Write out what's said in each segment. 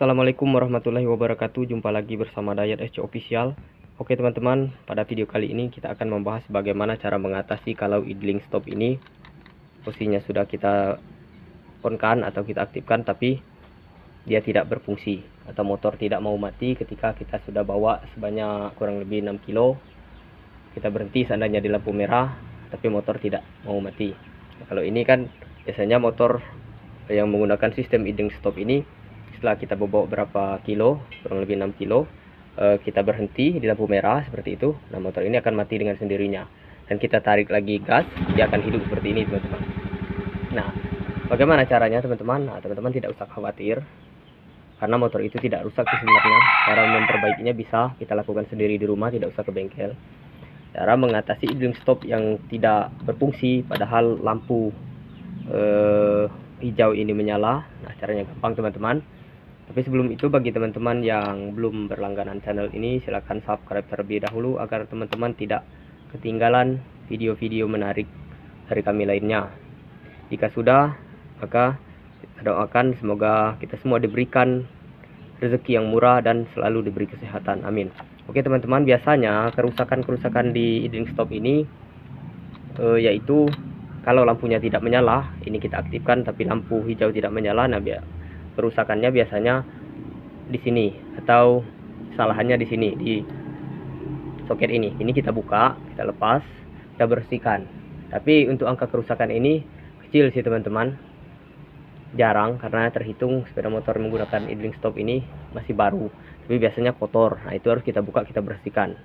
Assalamualaikum warahmatullahi wabarakatuh. Jumpa lagi bersama Dayat SC Official. Oke teman-teman, pada video kali ini kita akan membahas bagaimana cara mengatasi kalau idling stop ini posisinya sudah kita on-kan atau kita aktifkan tapi dia tidak berfungsi atau motor tidak mau mati ketika kita sudah bawa sebanyak kurang lebih 6 kilo. Kita berhenti seandainya di lampu merah tapi motor tidak mau mati. Nah, kalau ini kan biasanya motor yang menggunakan sistem idling stop ini, setelah kita bawa berapa kilo, kurang lebih 6 kilo, kita berhenti di lampu merah seperti itu. Nah, motor ini akan mati dengan sendirinya. Dan kita tarik lagi gas, dia akan hidup seperti ini, teman-teman. Nah, bagaimana caranya, teman-teman? Nah, teman-teman tidak usah khawatir, karena motor itu tidak rusak sebenarnya. Cara memperbaikinya bisa kita lakukan sendiri di rumah, tidak usah ke bengkel. Cara mengatasi idling stop yang tidak berfungsi, padahal lampu hijau ini menyala. Nah, caranya gampang, teman-teman. Tapi sebelum itu, bagi teman-teman yang belum berlangganan channel ini, silahkan subscribe terlebih dahulu agar teman-teman tidak ketinggalan video-video menarik dari kami lainnya. Jika sudah, maka kita doakan semoga kita semua diberikan rezeki yang murah dan selalu diberi kesehatan. Amin. Oke teman-teman, biasanya kerusakan-kerusakan di idling stop ini yaitu kalau lampunya tidak menyala, ini kita aktifkan tapi lampu hijau tidak menyala. Nah, kerusakannya biasanya di sini, atau kesalahannya di sini, di soket ini. Ini kita buka, kita lepas, kita bersihkan. Tapi untuk angka kerusakan ini kecil sih teman-teman, jarang, karena terhitung sepeda motor menggunakan idling stop ini masih baru. Tapi biasanya kotor. Nah, itu harus kita buka, kita bersihkan.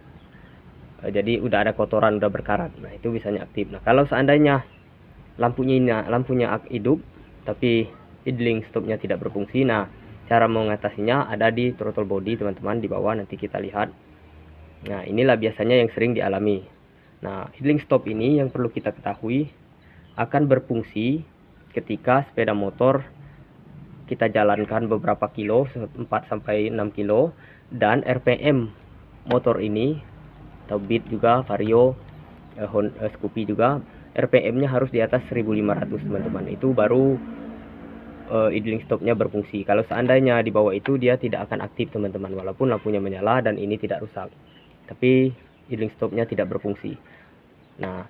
Jadi udah ada kotoran, udah berkarat. Nah, itu bisanya aktif. Nah, kalau seandainya lampunya hidup tapi idling stopnya tidak berfungsi, nah cara mengatasinya ada di throttle body teman-teman, di bawah nanti kita lihat. Nah, inilah biasanya yang sering dialami. Nah, idling stop ini yang perlu kita ketahui akan berfungsi ketika sepeda motor kita jalankan beberapa kilo, 4 sampai 6 kilo, dan RPM motor ini atau Beat juga, Vario, Scoopy juga, RPM-nya harus di atas 1500 teman-teman. Itu baru idling stopnya berfungsi. Kalau seandainya di bawah itu, dia tidak akan aktif teman-teman, walaupun lampunya menyala dan ini tidak rusak, tapi idling stopnya tidak berfungsi. Nah,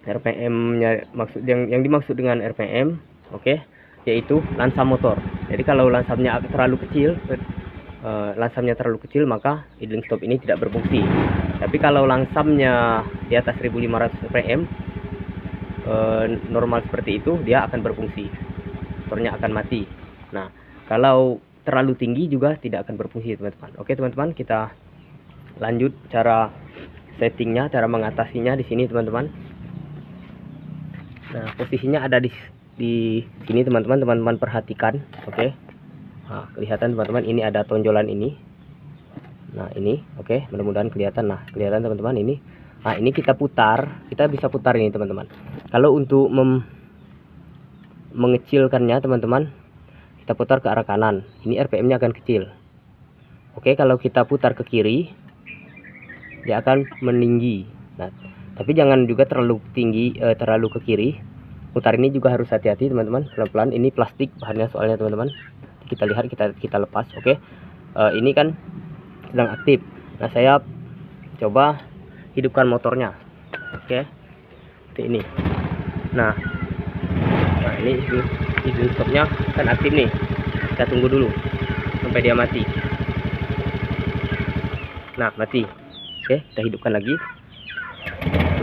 RPM-nya maksud yang dimaksud dengan RPM, yaitu lansam motor. Jadi kalau lansamnya terlalu kecil, maka idling stop ini tidak berfungsi. Tapi kalau langsamnya di atas 1500 RPM normal seperti itu, dia akan berfungsi, motornya akan mati. Nah, kalau terlalu tinggi juga tidak akan berfungsi teman-teman. Oke teman-teman, kita lanjut cara settingnya, cara mengatasinya di sini teman-teman. Nah, posisinya ada di sini teman-teman. Teman-teman perhatikan, oke. Nah, kelihatan teman-teman, ini ada tonjolan ini. Nah, ini mudah-mudahan kelihatan. Nah, kelihatan teman-teman ini. Nah, ini kita putar, kita bisa putar ini teman-teman. Kalau untuk mengecilkannya teman-teman, kita putar ke arah kanan, ini RPM-nya akan kecil. Oke, kalau kita putar ke kiri, dia akan meninggi. Nah, tapi jangan juga terlalu tinggi, terlalu ke kiri. Putar ini juga harus hati-hati teman-teman, pelan-pelan. Ini plastik bahannya soalnya teman-teman. Kita lihat, kita lepas. Oke, ini kan sedang aktif. Nah, saya coba hidupkan motornya. Oke, seperti ini. Nah, ini idling stopnya kan aktif nih. Kita tunggu dulu sampai dia mati. Nah, mati. Oke, kita hidupkan lagi.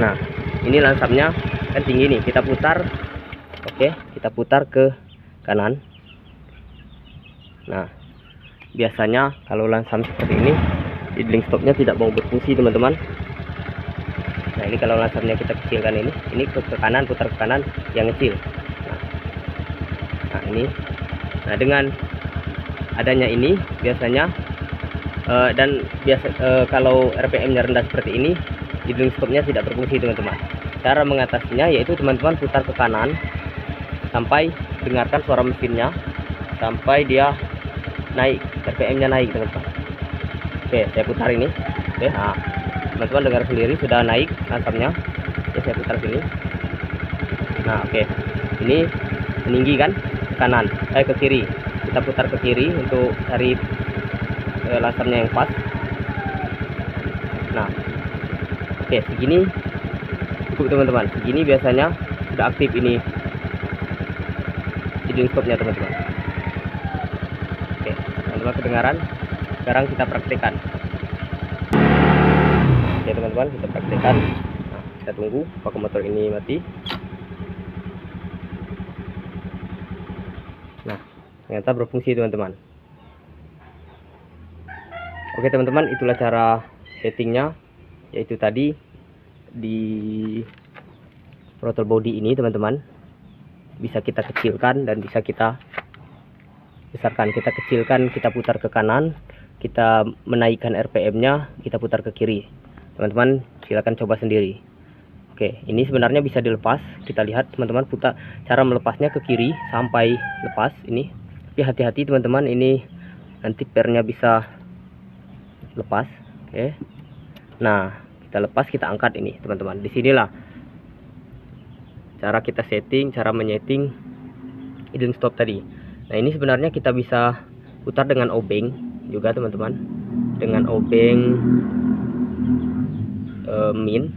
Nah, ini lansamnya kan tinggi nih. Kita putar. Oke, kita putar ke kanan. Nah, biasanya kalau lansam seperti ini, idling stopnya tidak mau berfungsi teman-teman. Nah, ini kalau lansamnya kita kecilkan, ini ke kanan, putar ke kanan yang kecil. Nah, ini. Nah, dengan adanya ini biasanya kalau RPM-nya rendah seperti ini, idling stopnya tidak berfungsi teman-teman. Cara mengatasinya yaitu teman-teman putar ke kanan sampai dengarkan suara mesinnya, sampai dia naik, RPM-nya naik teman-teman. Oke, saya putar ini. Oke, nah teman-teman dengar sendiri sudah naik lansamnya. Oke, saya putar sini. Nah, oke, ini meninggi kan, ke kanan, ke kiri. kita putar ke kiri untuk cari lansamnya yang pas. Nah, oke, segini cukup teman-teman. Segini biasanya sudah aktif ini idling stopnya teman-teman. Oke, teman-teman kedengaran. Sekarang kita praktekkan. Oke teman-teman, kita praktekkan. Nah, kita tunggu apakah motor ini mati. Nah, ternyata berfungsi teman-teman. Oke teman-teman, itulah cara settingnya, yaitu tadi di throttle body ini teman-teman, bisa kita kecilkan dan bisa kita besarkan. Kita kecilkan, kita putar ke kanan, kita menaikkan RPM-nya, kita putar ke kiri. Teman-teman silakan coba sendiri. Oke, ini sebenarnya bisa dilepas. Kita lihat teman-teman, putar cara melepasnya ke kiri sampai lepas ini. Tapi hati-hati teman-teman, ini nanti pernya bisa lepas. Oke, nah kita lepas, kita angkat ini teman-teman. Disinilah cara kita setting, cara menyeting idling stop tadi. Nah ini sebenarnya kita bisa putar dengan obeng juga teman-teman, dengan obeng min.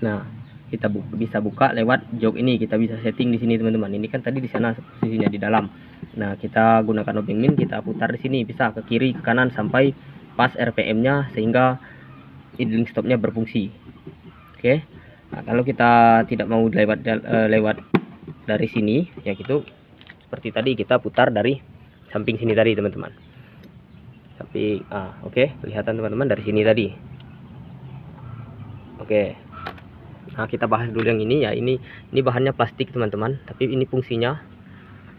Nah kita bisa buka lewat jok ini, kita bisa setting di sini teman-teman. Ini kan tadi di sana posisinya di dalam. Nah kita gunakan obeng min, kita putar di sini, bisa ke kiri ke kanan sampai pas RPM-nya sehingga idling stopnya berfungsi. Oke. Nah, kalau kita tidak mau lewat dari sini, ya gitu seperti tadi, kita putar dari samping sini tadi teman-teman. Tapi oke, kelihatan teman-teman dari sini tadi. Oke. Nah kita bahas dulu yang ini ya. Ini bahannya plastik teman-teman, tapi ini fungsinya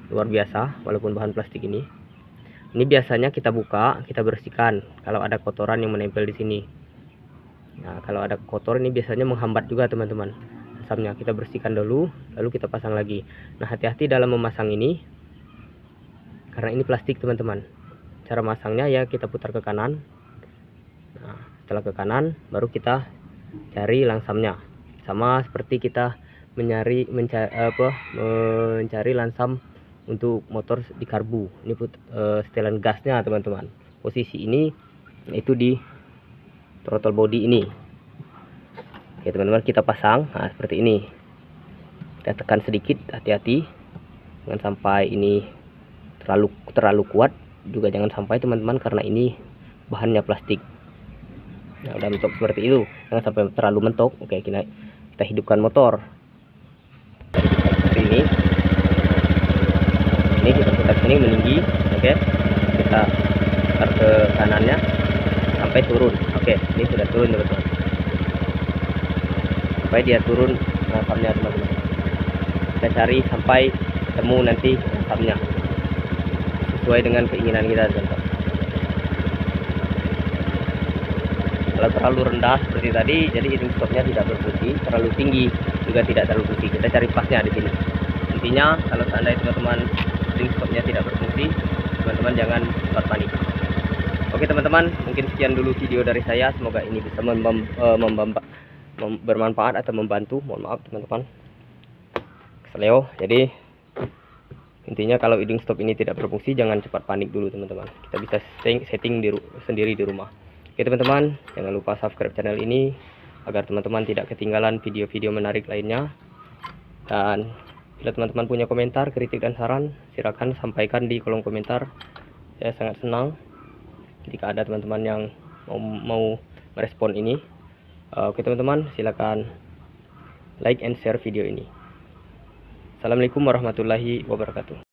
luar biasa walaupun bahan plastik ini. Ini biasanya kita buka, kita bersihkan kalau ada kotoran yang menempel di sini. Nah kalau ada kotor ini biasanya menghambat juga teman-teman asamnya. Kita bersihkan dulu, lalu kita pasang lagi. Nah hati-hati dalam memasang ini, karena ini plastik teman-teman. Cara masangnya ya kita putar ke kanan. Nah setelah ke kanan baru kita cari langsamnya. Sama seperti kita mencari lansam untuk motor di karbu. Ini setelan gasnya teman-teman. Posisi ini itu di throttle body ini. Oke teman-teman, kita pasang. Nah seperti ini. Kita tekan sedikit, hati-hati jangan sampai ini terlalu kuat, juga jangan sampai teman-teman karena ini bahannya plastik. Nah udah mentok seperti itu, jangan sampai terlalu mentok. Oke, kita hidupkan motor seperti ini. Ini kita putar sini meninggi. Oke, kita putar ke kanannya sampai turun. Oke, ini sudah turun teman-teman. Sampai dia turun lansamnya teman-teman. Kita cari sampai ketemu nanti lansamnya sesuai dengan keinginan kita teman-teman. Kalau terlalu rendah seperti tadi, jadi idling stopnya tidak berfungsi. Terlalu tinggi juga tidak terlalu fungsi. Kita cari pasnya di sini. Intinya kalau seandainya teman-teman idling stopnya tidak berfungsi, teman-teman jangan panik. Oke teman-teman, mungkin sekian dulu video dari saya. Semoga ini bisa bermanfaat atau membantu. Mohon maaf teman-teman, keseleo. Jadi intinya kalau idling stop ini tidak berfungsi, jangan cepat panik dulu teman-teman. Kita bisa setting sendiri di rumah. Oke teman-teman, jangan lupa subscribe channel ini agar teman-teman tidak ketinggalan video-video menarik lainnya. Dan bila teman-teman punya komentar, kritik dan saran, silakan sampaikan di kolom komentar. Saya sangat senang jika ada teman-teman yang mau merespon ini. Oke teman-teman, silakan like and share video ini. Assalamualaikum warahmatullahi wabarakatuh.